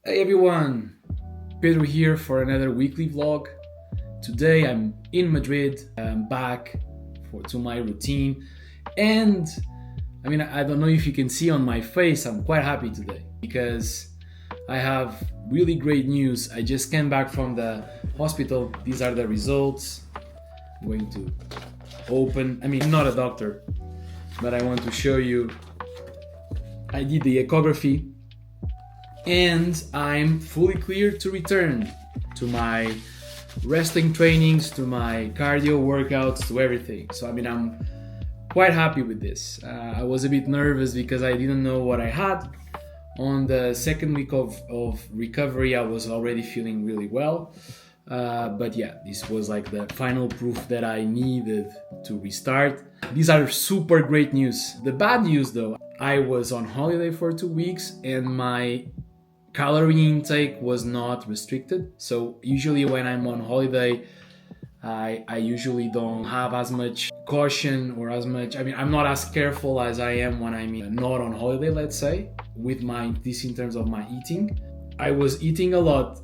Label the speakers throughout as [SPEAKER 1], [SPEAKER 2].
[SPEAKER 1] Hey everyone, Pedro here for another weekly vlog. Today I'm in Madrid, I'm back to my routine, and I don't know if you can see on my face, I'm quite happy today because I have really great news. I just came back from the hospital. These are the results. I'm going to open, I'm not a doctor, but I want to show you. I did the echography and I'm fully clear to return to my wrestling trainings, to my cardio workouts, to everything. So I'm quite happy with this. I was a bit nervous because I didn't know what I had. On the second week of recovery, I was already feeling really well. But yeah, this was like the final proof that I needed to restart. These are super great news. The bad news though, I was on holiday for 2 weeks and my calorie intake was not restricted. So usually when I'm on holiday, I usually don't have as much caution or as much, I'm not as careful as I am when I'm not on holiday, let's say, with this in terms of my eating. I was eating a lot.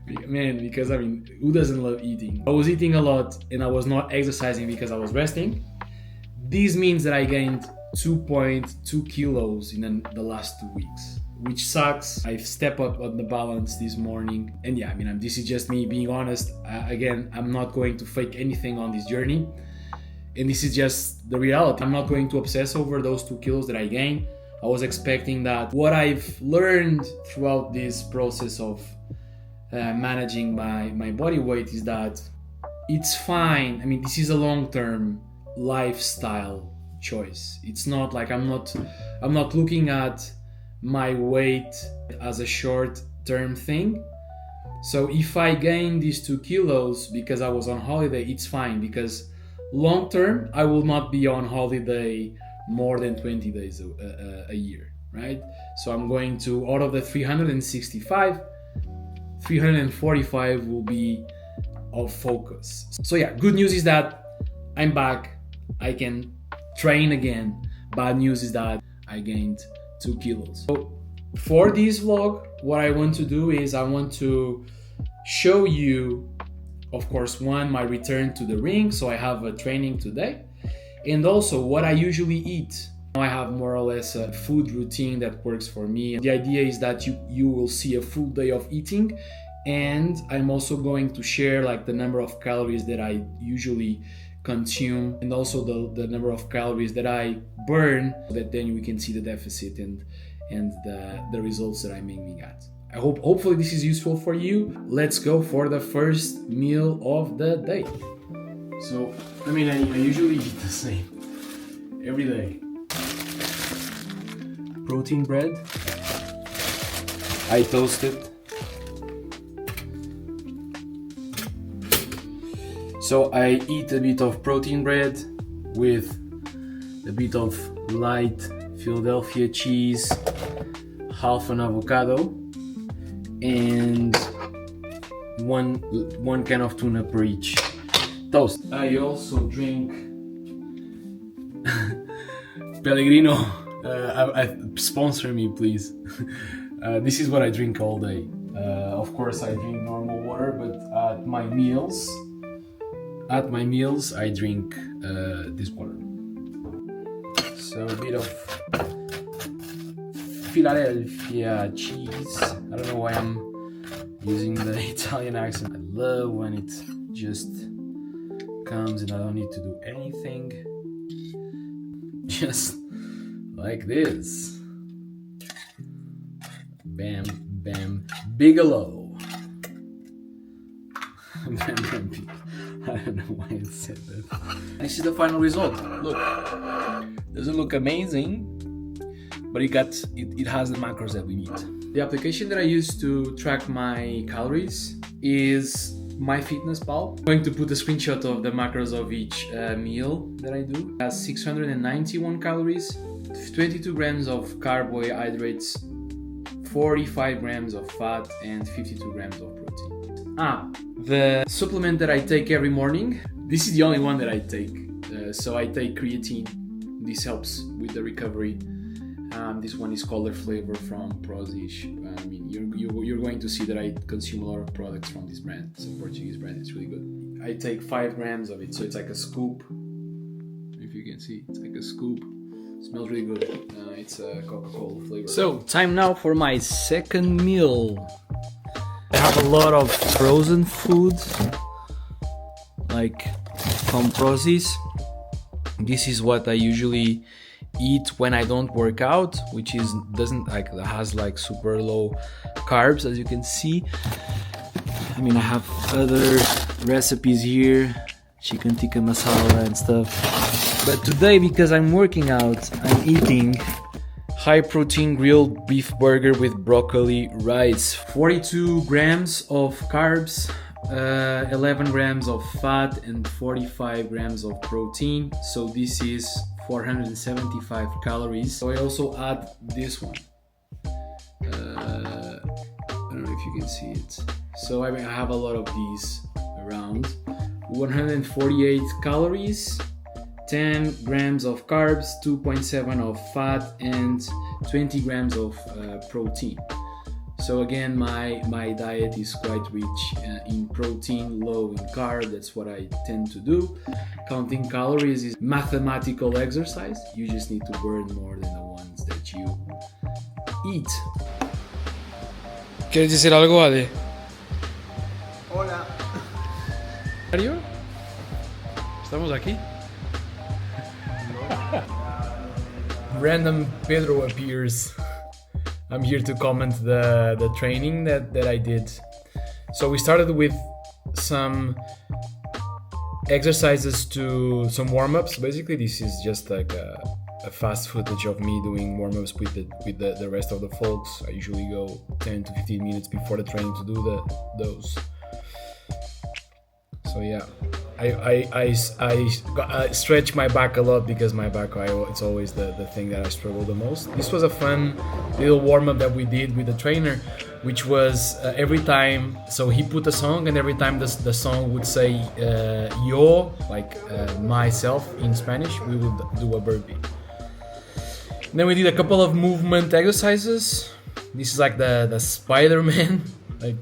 [SPEAKER 1] Because who doesn't love eating? I was eating a lot and I was not exercising because I was resting. This means that I gained 2.2 kilos in the last 2 weeks, which sucks. I've stepped up on the balance this morning, and yeah, this is just me being honest. Again, I'm not going to fake anything on this journey, and this is just the reality. I'm not going to obsess over those 2 kilos that I gained. I was expecting that. What I've learned throughout this process of managing my body weight is that it's fine. This is a long-term lifestyle choice. It's not like I'm not looking at my weight as a short-term thing. So if I gain these 2 kilos because I was on holiday, it's fine, because long-term I will not be on holiday more than 20 days a year, right? So I'm going to, out of the 365, 345 will be of focus. So yeah, good news is that I'm back, I can train again. Bad news is that I gained 2 kilos. So for this vlog, what I want to do is I want to show you, of course, my return to the ring. So I have a training today, and also what I usually eat. I have more or less a food routine that works for me. The idea is that you will see a full day of eating, and I'm also going to share like the number of calories that I usually consume, and also the number of calories that I burn, so that then we can see the deficit and the results that I'm aiming at. Hopefully this is useful for you. Let's go for the first meal of the day. So I usually eat the same every day. Protein bread, I toast it. So I eat a bit of protein bread with a bit of light Philadelphia cheese, half an avocado, and one can of tuna per each toast. I also drink Pellegrino. Sponsor me, please. This is what I drink all day. Of course, I drink normal water, but at my meals, I drink this water. So a bit of Philadelphia cheese. I don't know why I'm using the Italian accent. I love when it just comes and I don't need to do anything. Just like this. Bam, bam, Bigelow. Bam, bam, I don't know why it said that. This is the final result. Look, doesn't look amazing, but it has the macros that we need. The application that I use to track my calories is MyFitnessPal. I'm going to put a screenshot of the macros of each meal that I do. It has 691 calories, 22 grams of carbohydrates, 45 grams of fat, and 52 grams of protein. The supplement that I take every morning, this is the only one that I take. So I take creatine. This helps with the recovery This one is color flavor from Prozis. I mean, you're going to see that I consume a lot of products from this brand. It's a Portuguese brand. It's really good. I take 5 grams of it, so it's like a scoop. If you can see, it's like a scoop. It smells really good. It's a Coca-Cola flavor. So, time now for my second meal. I have a lot of frozen food, like from Prozis. This is what I usually eat when I don't work out, which is has like super low carbs, as you can see. I mean, I have other recipes here, chicken tikka masala and stuff. But today, because I'm working out, I'm eating high protein grilled beef burger with broccoli rice. 42 grams of carbs, 11 grams of fat and 45 grams of protein. So this is 475 calories. So I also add this one. I don't know if you can see it. So I have a lot of these around. 148 calories, 10 grams of carbs, 2.7 of fat, and 20 grams of protein. So again, my diet is quite rich in protein, low in carb. That's what I tend to do. Counting calories is mathematical exercise. You just need to burn more than the ones that you eat.
[SPEAKER 2] ¿Quieres decir algo, Ale?
[SPEAKER 3] Hola.
[SPEAKER 2] ¿Mario? ¿Estamos aquí?
[SPEAKER 1] Random Pedro appears. I'm here to comment the training that I did. So we started with some exercises to some warm-ups. Basically, this is just like a fast footage of me doing warm-ups with the rest of the folks. I usually go 10 to 15 minutes before the training to do those. So yeah, I stretch my back a lot because my back, it's always the thing that I struggle the most. This was a fun little warm-up that we did with the trainer, which was every time, so he put a song, and every time the song would say yo, like myself in Spanish, we would do a burpee. And then we did a couple of movement exercises. This is like the Spider-Man. Like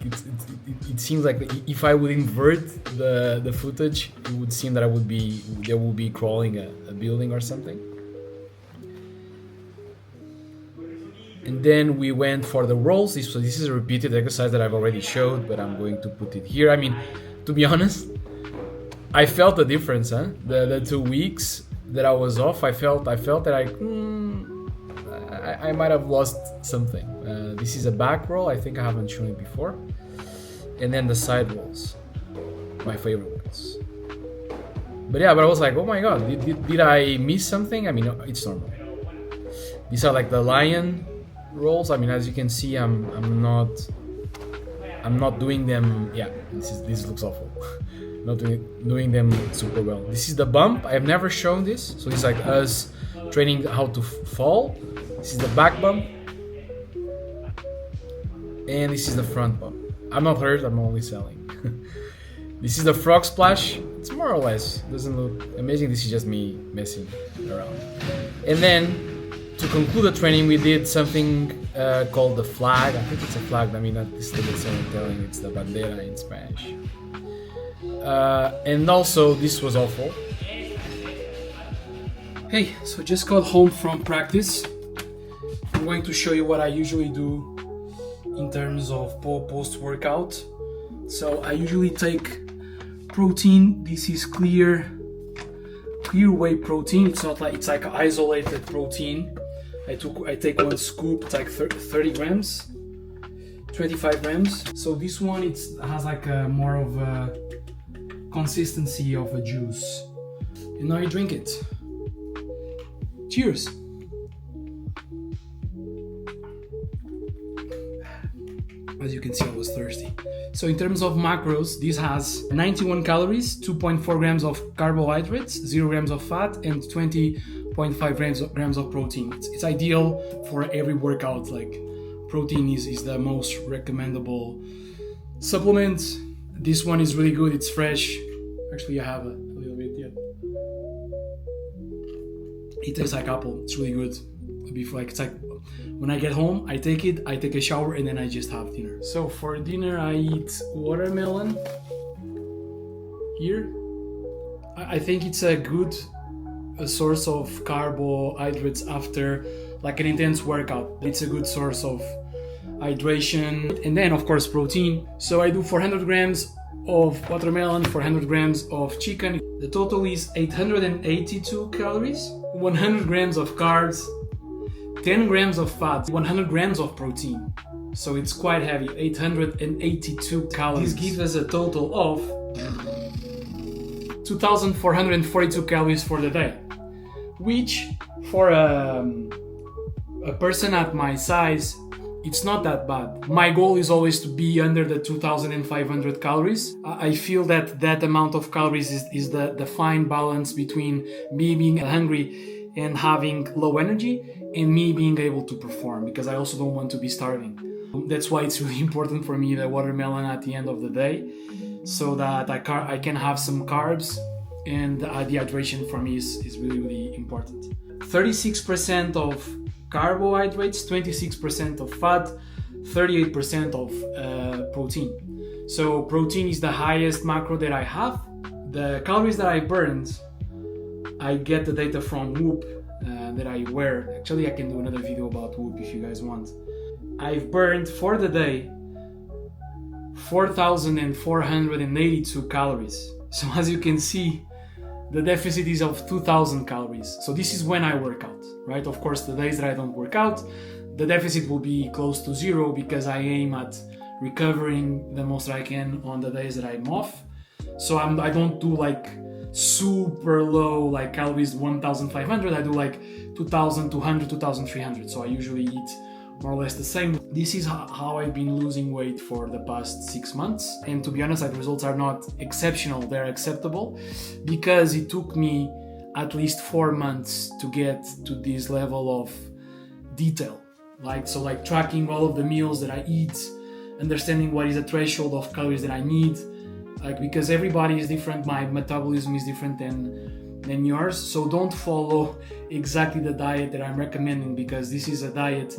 [SPEAKER 1] it seems like if I would invert the footage, it would seem that there would be crawling a building or something. And then we went for the rolls. So this is a repeated exercise that I've already showed, but I'm going to put it here. I mean, to be honest, I felt the difference. The 2 weeks that I was off, I felt that I might have lost something. This is a back roll. I think I haven't shown it before. And then the side rolls, my favorite ones. But I was like, oh my god, did I miss something? I mean, it's normal. These are like the lion rolls. I mean, as you can see, I'm not doing them. Yeah, this looks awful. Not doing them super well. This is the bump. I have never shown this, so it's like us training how to fall. This is the back bump, and this is the front bump. I'm not hurt, I'm only selling. This is the frog splash. It's more or less, doesn't look amazing. This is just me messing around. And then, to conclude the training, we did something called the flag. I think it's a flag. I mean, this is the Italian, it's the bandera in Spanish. And also, this was awful. Hey, so just got home from practice. I'm going to show you what I usually do in terms of post-workout. So I usually take protein. This is clear whey protein. It's like isolated protein. I take 1 scoop. It's like 30 grams, 25 grams. So this one has like a more of a consistency of a juice. And now you drink it. Cheers. As you can see, I was thirsty. So in terms of macros, this has 91 calories, 2.4 grams of carbohydrates, 0 grams of fat, and 20.5 grams of protein. It's ideal for every workout. Like, protein is the most recommendable supplement. This one is really good. It's fresh. Actually, I have a little bit yet. It tastes like apple. It's really good. before, like it's like when I get home, I take it, I take a shower, and then I just have dinner. So for dinner, I eat watermelon here. I think it's a good source of carbohydrates after like an intense workout. It's a good source of hydration, and then of course protein. So I do 400 grams of watermelon, 400 grams of chicken. The total is 882 calories, 100 grams of carbs, 10 grams of fat, 100 grams of protein. So it's quite heavy, 882 calories. This gives us a total of 2,442 calories for the day, which for a person at my size, it's not that bad. My goal is always to be under the 2,500 calories. I feel that that amount of calories is the fine balance between me being hungry and having low energy, and me being able to perform, because I also don't want to be starving. That's why it's really important for me, the watermelon at the end of the day, so that I can have some carbs, and the hydration for me is really, really important. 36% of carbohydrates, 26% of fat, 38% of protein. So protein is the highest macro that I have. The calories that I burned, I get the data from Whoop that I wear. Actually, I can do another video about Whoop if you guys want. I've burned for the day 4,482 calories. So as you can see, the deficit is of 2,000 calories. So this is when I work out, right? Of course, the days that I don't work out, the deficit will be close to zero, because I aim at recovering the most I can on the days that I'm off. So I don't do like super low, like calories 1,500. I do like 2,200, 2,300. So I usually eat more or less the same. This is how I've been losing weight for the past 6 months. And to be honest, the results are not exceptional, they're acceptable, because it took me at least 4 months to get to this level of detail. Like tracking all of the meals that I eat, understanding what is the threshold of calories that I need, like because everybody is different, my metabolism is different than yours. So don't follow exactly the diet that I'm recommending, because this is a diet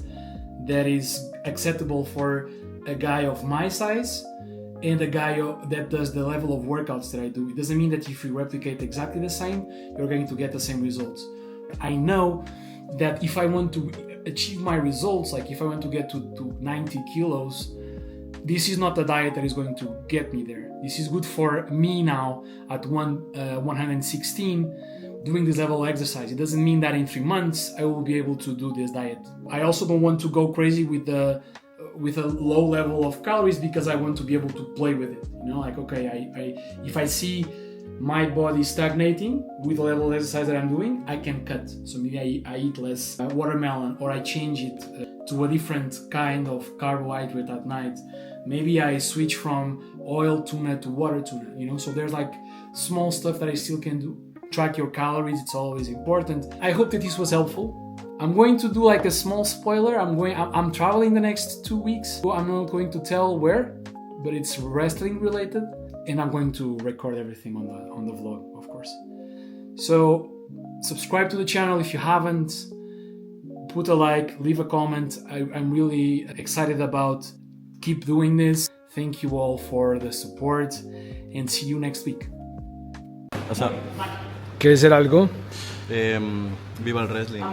[SPEAKER 1] that is acceptable for a guy of my size and a guy that does the level of workouts that I do. It doesn't mean that if you replicate exactly the same, you're going to get the same results. I know that if I want to achieve my results, like if I want to get to 90 kilos, this is not a diet that is going to get me there. This is good for me now at 116, doing this level of exercise. It doesn't mean that in 3 months I will be able to do this diet. I also don't want to go crazy with a low level of calories, because I want to be able to play with it. You know, like, okay, if I see my body stagnating with the level of exercise that I'm doing, I can cut. So maybe I eat less watermelon, or I change it to a different kind of carbohydrate at night. Maybe I switch from oil tuna to water tuna, you know? So there's like small stuff that I still can do. Track your calories, it's always important. I hope that this was helpful. I'm going to do like a small spoiler. I'm traveling the next 2 weeks. So I'm not going to tell where, but it's wrestling related. And I'm going to record everything on the vlog, of course. So subscribe to the channel if you haven't. Put a like, leave a comment. I'm really excited about keep doing this. Thank you all for the support, and see you next week.
[SPEAKER 3] O sea,
[SPEAKER 2] ¿Quieres decir algo?
[SPEAKER 3] viva el wrestling.